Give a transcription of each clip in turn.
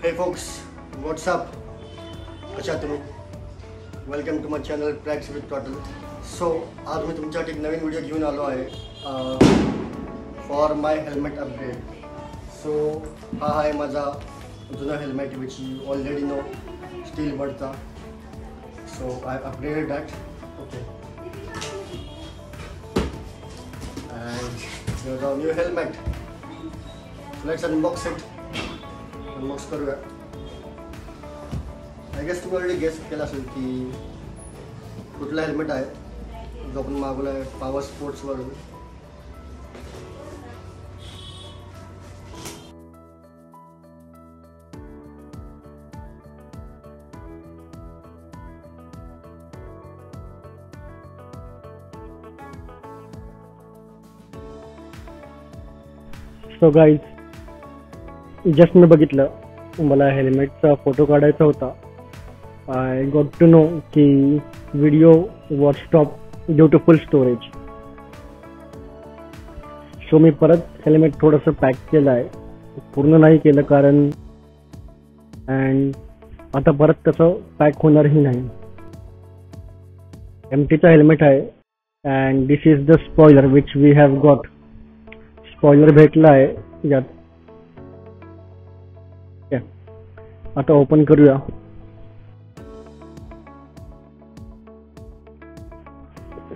Hey folks, what's up? कशा तुम्ही? Welcome to my channel tracks with total. So आज मी तुमच्यासाठी एक नवीन व्हिडिओ घेऊन आलो आहे for my helmet upgrade. So हा आहे माझा जुना helmet which you already know, still बडचा. So I upgraded that. Okay, and here's our new helmet. So let's unbox it. Unbox करूया. आय गेस तुम्ही ऑलरेडी गेस केला असेल की कुठला हेल्मेट आहे जो आपण मागवला आहे पॉवर स्पोर्ट्सवरून. सो गाईज, जस्ट मी बघितलं, मला हेल्मेटचा फोटो काढायचा होता. आय गॉट टू नो की video was stop due to full storage. So मी परत हेल्मेट थोडंसं पॅक केलं आहे, पूर्ण नाही केलं कारण अँड आता परत तसं पॅक होणारही नाही. एमटीचा हेल्मेट आहे and this is the spoiler which we have got. Spoiler भेटला आहे यात. आता ओपन करूया.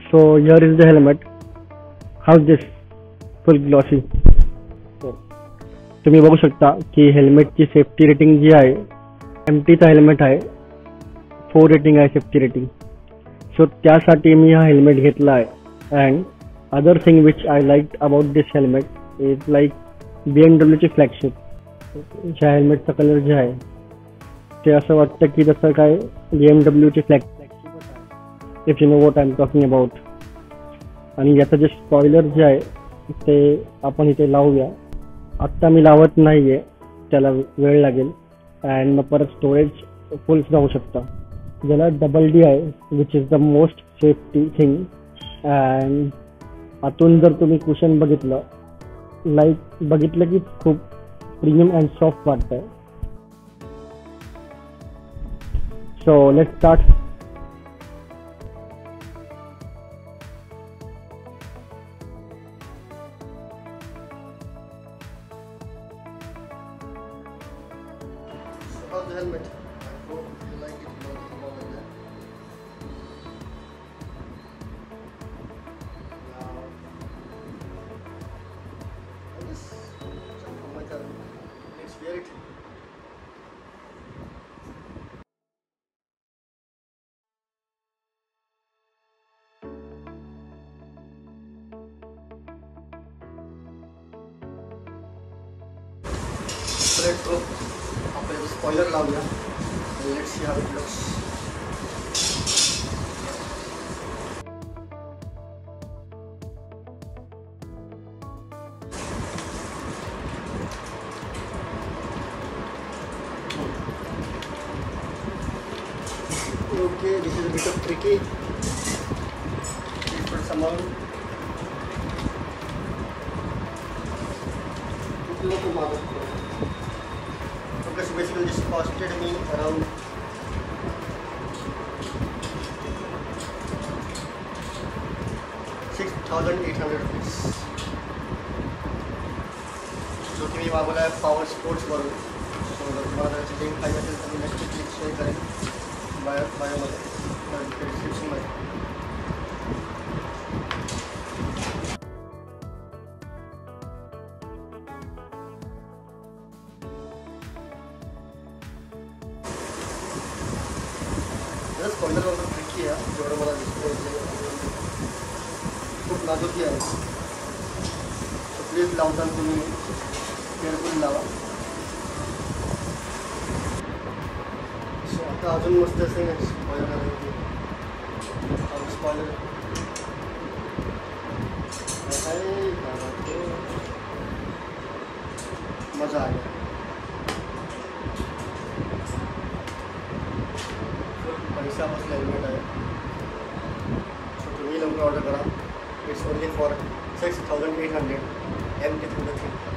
So here is the helmet. How this full glossy. तुम्ही बघू शकता की हेल्मेटची सेफ्टी रेटिंग जी आहे, एमटीचा हेल्मेट आहे, 4 रेटिंग आहे सेफ्टी रेटिंग. सो त्यासाठी मी हा हेल्मेट घेतला आहे. And other thing which I like about this helmet is like BMWची फ्लॅगशिप. ह्या हेल्मेटचा कलर जे आहे ते असं वाटतं की जसं काय BMWची फ्लॅगशिपच आहे, if you know what I am talking about. आणि याचं जे स्पॉइलर जे आहे ते आपण इथे लावूया. आत्ता मी लावत नाही आहे, त्याला वेळ लागेल अँड मग परत स्टोरेज फुल जाऊ शकता. ज्याला DD आहे which is the most safety thing. And आतून जर तुम्ही कुशन बघितलं, बघितलं की खूप प्रीमियम अँड सॉफ्ट वाटतंय. So let's start. How's the helmet? I hope you like it. You like it about that. Now, I guess some from my turn. Let's wear it. So let's go. आपण spoiler लावूया. Let's see how it looks. Okay, this is a bit of tricky. Please put some on. Because basically this costed me around ₹6,800. जो की मी मागवला आहे power स्पोर्ट्सवरून. सो जर तुम्हाला त्याची लिंक पाहिजे असेल तर मी नक्की क्लिक शेअर करेन बायोमध्ये डिस्क्रिप्शनमध्ये. स्पॉइलर वगैरे ट्रिकी आहे, जेवढं मला दिसतंय खूप नाजूकी आहे. सो प्लीज लावताना तुम्ही केअरफुल लावा. सो आता अजून मस्त असेल स्पॉइलर आले. स्पॉइलर मजा आली. पैसा बसला हेल्मेट आहे. सो तुम्ही लवकर ऑर्डर करा. It's only for 6,800 MT 3.